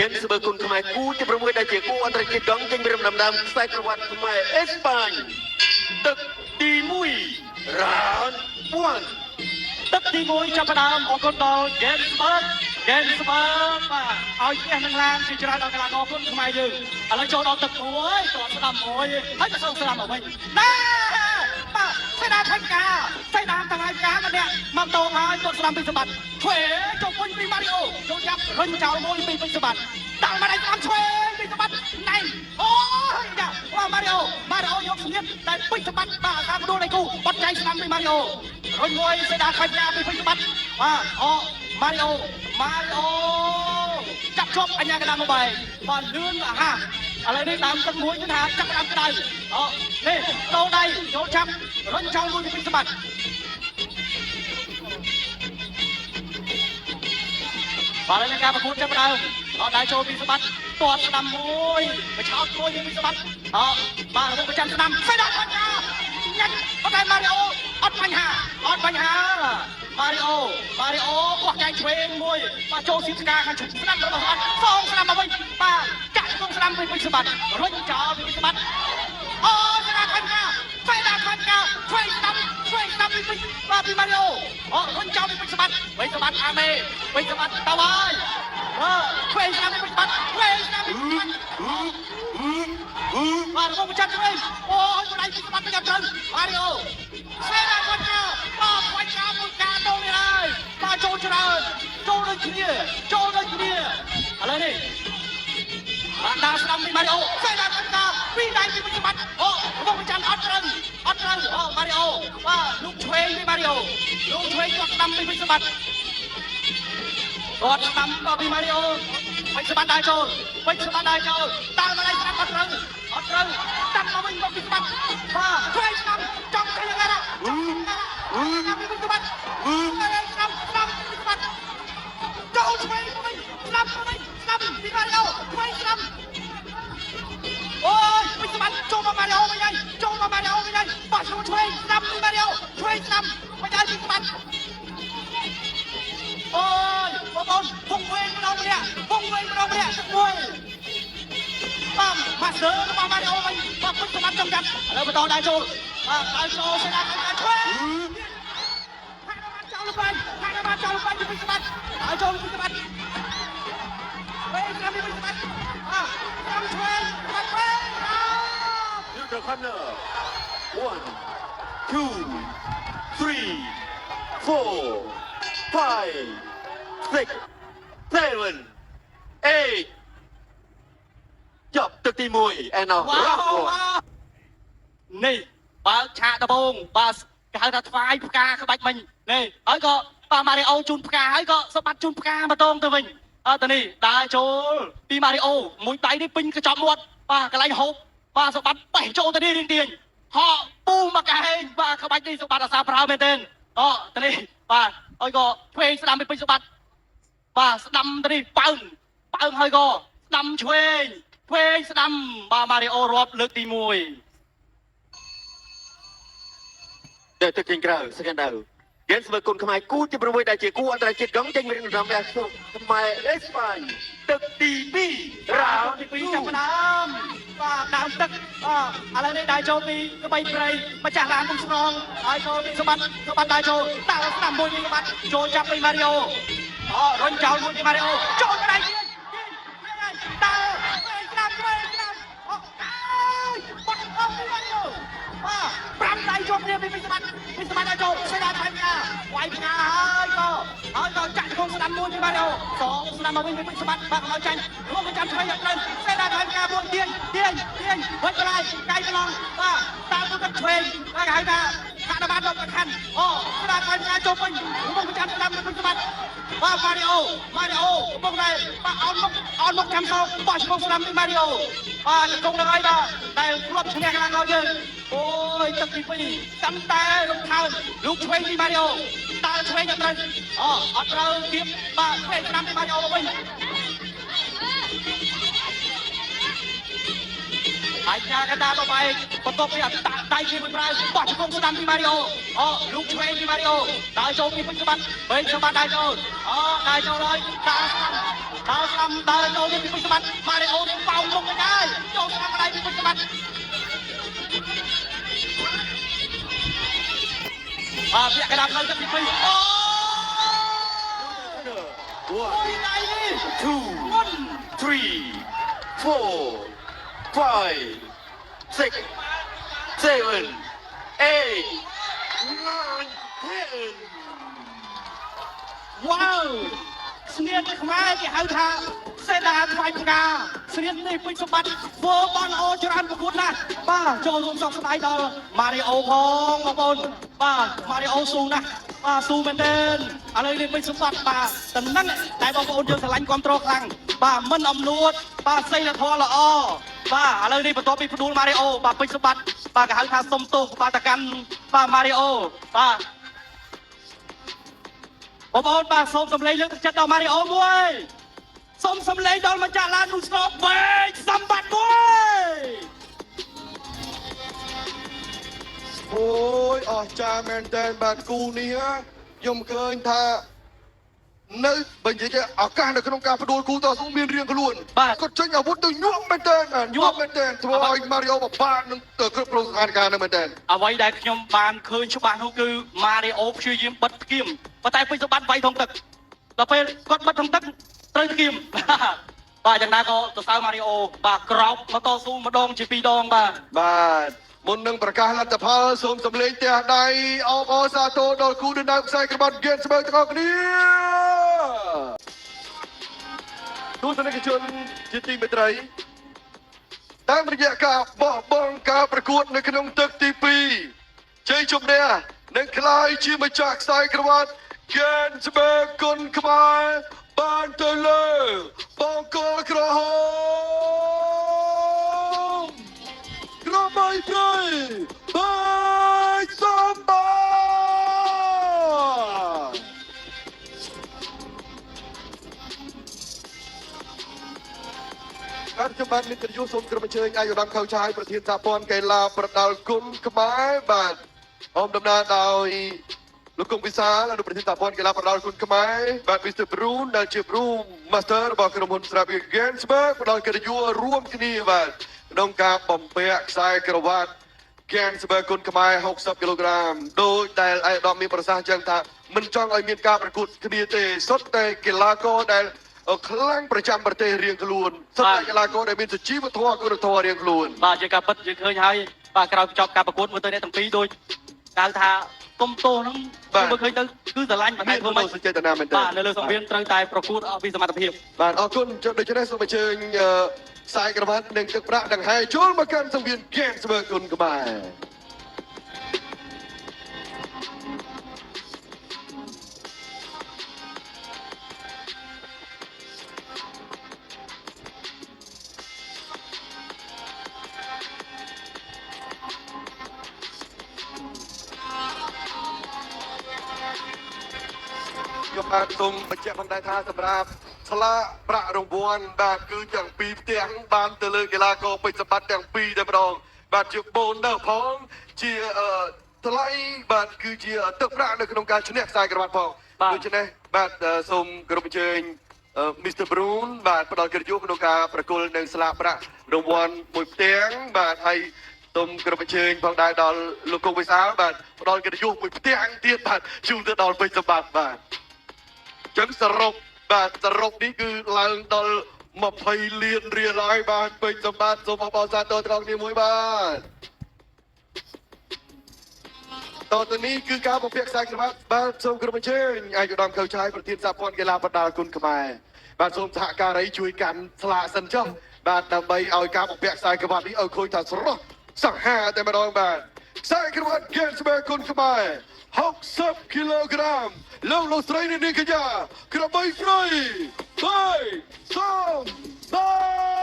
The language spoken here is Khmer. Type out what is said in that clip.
เกมสเบอร์คุณขมายกูจะประมวยได้เจียกูอันตรายดองจึงเป็นดำๆใส่ประวัติขมายเอสปานตึกดีมุยร้านป้วนទឹកទី1ចាប់ផ្ដើមអរគុណដល់ Game Sport បាទឲ្យផ្ទះនឹងឡានជាច្រើនដល់កីឡាករគុណខ្មែរយើងឥឡូវចូលដល់ទឹកមួយតោះស្ដាប់មួយហើយទៅស្ដាប់មកវិញណាបាទសេនាធិការសេនាទាំងហើយការម្នាក់មកតោងហើយទៅស្ដាប់ពីសម្បត្តិឆ្វេងចូលវិញពីម៉ារីអូចូលចាប់រុញចោលមួយពីសម្បត្តិដល់មកដៃស្ដាំឆ្វេងពីសម្បត្តិណៃអូយយ៉ាម៉ារីអូយកស្នៀតតែពីសម្បត្តិបាទការផ្ដួលដៃគូបត់ចៃស្ដាំពីម៉ារីអូរុញមួយសេនាធិការពីសម្បត្តិបាទអូម៉ារីអូចាប់ជាប់អញ្ញាកណ្ដាលមកបែកបាទលឿនអាហាឥឡូវនេះដើមទឹកមួយគឺថាចាប់ដើមក្តៅអូនេះដោដៃចូលចាប់រុញចោលមួយពីសម្បត្តិបាទហើយការប្រកួតចាប់ដើមអត់ដៃចូលពីសម្បត្តិទាត់ស្ដាំមួយបឆោតមួយពីសម្បត្តិបាទរបស់ប្រចាំស្ដាំស្ដាំបញ្ហាញ៉ាំអត់តែម៉ារីអូអត់បញ្ហាម៉ារីអូបោះចែកឆ្វេងមួយបាទចូលស៊ីស្កាខាងស្ដាំរបស់អត់សងស្ដាំមកវិញបាទចាក់ក្នុងស្ដាំពីសម្បត្តិរុញចោលពីសម្បត្តិអូស្ដាំខាងឆ្វេងស្ដាំពីម៉ារីអូរុញចោលពីសម្បត្តិសម្បត្តិអាមេសម្បត្តិតើហើយឆ្វេងស្ដាំពីសម្បត្តិបាទរបស់ប្រចាំឆ្វេងអូយដៃពីសម្បត្តិប្រចាំត្រូវម៉ារីអូស្ដាំគាត់ចាបាទខ្វាច់ការមួយការដូរនេះហើយបាទចូលច្រើនចូលដូចគ្នាឥឡូវនេះបាទដើរស្ដាំពីម៉ារីអូស្ដាំគាត់ចាពីដៃពីសម្បត្តិរបស់ប្រចាំអត់ត្រូវម៉ារីអូបាទលោកឆ្វេងពីម៉ារីអូលោកឆ្វេងគាត់ស្ដាំពីសម្បត្តិគាត់ស្ដាំពីម៉ារីអូសម្បត្តិដើរចូលតាមមកដៃស្ដាំអត់ត្រូវតាមមកវិញមកពីសម្បត្តិបាទឆ្វេងស្ដាំចំកញ្ញារ៉ាពីសម្បត្តិស្ដាំពីសម្បត្តិចូលឆ្វេងវិញស្ដាំពីម៉ារីអូឆ្វេងស្ដាំអូយពីសម្បត្តិចូលមកម៉ារីអូវិញបាទឆ្វេងស្ដាំពីម៉ារីអូឆ្វេងស្ដាំមិនដល់ពីសម្បត្តិអូយបងប្អូនវងវែងម្ដងម្នាក់មួយបាទម៉ាស្ទ័ររបស់ម៉ារីអូវិញបាទពីសម្បត្តិចំចាប់ឥឡូវបន្តដៃចូលសេនាខាងឆ្វេងហាក់ចោលទៅពីសម្បត្តិហើយចូលពីសម្បត្តិវិញតាមពីសម្បត្តិតាមឆ្វេងYou the corner 1 2 3 4 5 6 7 8ចប់ទឹកទី1 and now round 1នេះបើឆាកដំបងបាទគេហៅថាថ្វាយផ្កាក្បាច់មិញនេះហើយក៏បាទម៉ារីអូជូនផ្កាហើយក៏សម្បត្តិជូនផ្កាមកតងទៅវិញទៅនេះដើរចូលពីម៉ារីអូមួយដៃនេះពេញកញ្ចប់មាត់បាទកន្លែងហូបបាទសម្បត្តិបេះចូលទៅនេះរៀងហកពូមកកែងបាទក្បាច់នេះសម្បត្តិអាសាប្រើមែនទេទៅនេះបាទហើយក៏ឆ្វេងស្ដាំពីពេញសម្បត្តិបាទស្ដាំទៅនេះប៉ើងហើយក៏ស្ដាំឆ្វេងស្ដាំបាទម៉ារីអូរាប់លើកទី1ដែលទឹកចេញក្រៅសកណ្ដាលហ្គេមស្មើគុណខ្មែរគូទី6ដែលជាគូអន្តរជាតិកង់ចេញមានរំដាំសុខខ្មែរអេស្ប៉ាញទឹកទី2រ៉ាវទី2ចាប់ផ្ដើមបាទដើមទឹកឥឡូវនេះដៃចូលពីក្បីព្រៃម្ចាស់ឡានក្នុងស្នងហើយចូលពីសម្បត្តិដៃចូលតាស្ដាំមួយពីសម្បត្តិចូលចាប់ពីម៉ារីអូរុញចោលមួយពីម៉ារីអូចូលដៃទៀតដើរស្ដាំបាត់អស់ពីម៉ារីអូ5ដៃជាប់គ្នាពីសម្បត្តិដៃចូលសេនាថៃកាវាយផ្កាហើយក៏ចាក់ក្នុងស្ដាំមួយពីម៉ារីអូសងស្ដាំមកវិញពីសម្បត្តិបាក់ឲ្យចាញ់លោកប្រចាំឆ្វេងអត់ត្រូវសេនាថៃកាមួយទាញវិញកន្លែងកាយប្រឡងបាទតាមទៅទឹកឆ្វេងគេហៅថាកាត់បានដល់ប្រខាន់ស្ដាំថៃកាចូលវិញលោកប្រចាំស្ដាំពីសម្បត្តិបាទម៉ារីអូបងដែរបាទអោនមកចាំសោបោះឈ្មោះស្ដាំពីម៉ារីអូបាទគង់នឹងហើយបាទតែគ្រាប់ឈ្នះកន្លងដល់យើងអូយទឹកទី2ចាំតែរំខានលោកឆ្វេងពីម៉ារីអូដើរឆ្វេងអត់ត្រូវទៀតបាទឆ្វេងស្ដាំពីម៉ារីអូវិញហើយការកណ្ដាលទៅបែកបន្ទាប់ពីតាក់ដៃជាមួយប្រៅបោះឈ្មោះស្ដាំពីម៉ារីអូលោកឆ្វេងពីម៉ារីអូដើរចូលពីពេញសម្បត្តិដៃចូលហើយដើរស្ដាំ ដល់ស្ដាំដើរចូលនេះពីពេញសម្បត្តិម៉ារីអូនេះប៉ោងមុខទៅហើយចូលស្ដាំកន្លែងពីពេញសម្បត្តិពាក់កណ្ដាលផ្លូវទឹកទី2អូមួយដៃនេះ 2 3 4 5 6 7 8 9 10 វ៉ាវស្នៀតខ្មែរគេហៅថាសេដាថ្វាយផ្កាស្នៀតនេះពេញសម្បត្តិធ្វើបានល្អច្រើនប្រកួតណាស់បាទចូលរួមសោកស្ដាយដល់ម៉ារីអូផងបងប្អូនបាទម៉ារីអូស៊ូណាស់បាទស៊ូមែនទែនឥឡូវនេះពេញសម្បត្តិបាទតំណឹងតែបងប្អូនយើងស្រឡាញ់គ្រប់គ្រងខ្លាំងបាទមិនអំនួតបាទសីលធម៌ល្អបាទឥឡូវនេះបន្ទាប់ពីផ្ដួលម៉ារីអូបាទពេញសម្បត្តិបាទគេហៅថាសុំទោសបាទតកាន់បាទម៉ារីអូបាទបងប្អូនបាទសូមសម្លេងលើកទឹកចិត្តដល់ម៉ារីអូមួយសូមសម្លេងដល់ម្ចាស់ឡាននោះស្នប់ពេកសម្បត្តិមួយ អូយអស្ចារ្យមែនតើបាទគូនេះខ្ញុំឃើញថានៅបើនិយាយទៅឱកាសនៅក្នុងការផ្ដួលគូតស៊ូមានរៀងខ្លួនគាត់ចេញអាវុធទៅញោមមែនតើញោមមែនតើធ្វើឲ្យម៉ារីអូបបាក់នឹងគ្រប់គ្រងស្ថានភាពនឹងមែនតើ អ្វីដែលខ្ញុំបានឃើញច្បាស់នោះគឺម៉ារីអូព្យាយាមបិទផ្គាមប៉ុន្តែពេញសម្បត្តិវាយធំទឹកដល់ពេលគាត់បិទធំទឹកត្រូវផ្គាមបាទយ៉ាងណាក៏សរសើរម៉ារីអូបាទក្រោបមកតស៊ូម្ដងជាពីរដងបាទ មុននឹងប្រកាសលទ្ធផលសូមសម្លេងទះដៃអបអរសាទរដល់គូដណ្ដើមខ្សែក្បាត់ហ្គេមស្មើទាំងអស់គ្នាទស្សនិកជនជាទីមេត្រីតាមរយៈការបោះបង់ការប្រកួតនៅក្នុងទឹកទី2ជ័យជំនះនឹងក្លាយជាម្ចាស់ខ្សែក្បាត់ហ្គេមស្មើគុណខ្មែរបានទៅលើបង្គោលក្រហម ក្រមៃព្រៃបាយសំបាការជំបានមានកិត្តិយសសូមក្រុមអញ្ជើញអាយុដំខៅឆាយប្រធានសហព័ន្ធកីឡាប្រដាល់គុណខ្មែរបាទអមដំណើរដោយលោកកុងវិសាលអនុប្រធានសហព័ន្ធកីឡាប្រដាល់គុណខ្មែរបាទ Mr. Brown ដែលជា Broom Master របស់ក្រុមហ៊ុន Strawberry Gainsbourg ផ្ដល់កិត្តិយសរួមគ្នាបាទក្នុងការបំពាក់ខ្សែក្រវ៉ាត់ Gainsbourg គុណខ្មែរ60គីឡូក្រាមដោយដែលឯកឧត្តមមានប្រសាសន៍ចឹងថាមិនចង់ឲ្យមានការប្រកួតគ្នាទេសុទ្ធតែកីឡាករដែលខ្លាំងប្រចាំប្រទេសរៀងខ្លួនសុទ្ធតែកីឡាករដែលមានសុជីវធម៌គុណធម៌រៀងខ្លួន ជាការពិតយើងឃើញហើយបាទក្រោយបញ្ចប់ការប្រកួតមើលទៅអ្នកទាំងពីរដូចហៅថាគុំទោសហ្នឹងមើលឃើញទៅគឺស្រឡាញ់តែធ្វើមិនចេតនាមែនទេ បាទនៅលើសង្វៀនត្រូវតែប្រកួតអស់ពីសមត្ថភាព បាទអរគុណដូច្នេះសូមអញ្ជើញខ្សែក្រវ៉ាត់និងទឹកប្រាក់ដង្ហែចូលមកកាន់សង្វៀន Gainsbourg គុណខ្មែរ ខ្ញុំបាទសូមបញ្ជាក់ផងដែរថាសម្រាប់ឆ្លាប្រាក់រង្វាន់បាទគឺទាំងពីរផ្ទាំងបានទៅលើកីឡាករពេជ្រសម្បត្តិទាំងពីរតែម្ដងបាទជាបូនដល់ផងជាថ្លៃបាទគឺជាទឹកប្រាក់នៅក្នុងការឈ្នះខ្សែក្រវ៉ាត់ផងដូច្នេះបាទសូមគោរពអញ្ជើញ Mr. Brown បាទផ្ដល់កិត្តិយសក្នុងការប្រគល់នៅស្លាកប្រាក់រង្វាន់មួយផ្ទាំងបាទហើយសូមគោរពអញ្ជើញផងដែរដល់លោកកុងវិសាលបាទផ្ដល់កិត្តិយសមួយផ្ទាំងទៀតបាទជូនទៅដល់ពេជ្រសម្បត្តិបាទចឹងសរុបបាទសរុបនេះគឺឡើងដល់20លានរៀលហើយបាទពេជ្រសម្បត្តិសូមអបអរសាទរទាំងគ្នាមួយបាទតទៅនេះគឺការបំពាក់ខ្សែក្រវ៉ាត់បាទសូមគោរពអញ្ជើញអាយុដំខៅឆាយប្រធានសហព័ន្ធកីឡាប្រដាល់គុណខ្មែរបាទសូមសហការីជួយកាន់ស្លាកសិនចុះបាទដើម្បីឲ្យការបំពាក់ខ្សែក្រវ៉ាត់នេះឲ្យឃើញថាស្រស់សង្ហាតែម្ដងបាទខ្សែក្រវ៉ាត់ Gainsbourg គុណខ្មែរ60គីឡូក្រាមលោកស្រីនាងកញ្ញាក្របីស្រីបាយសំបា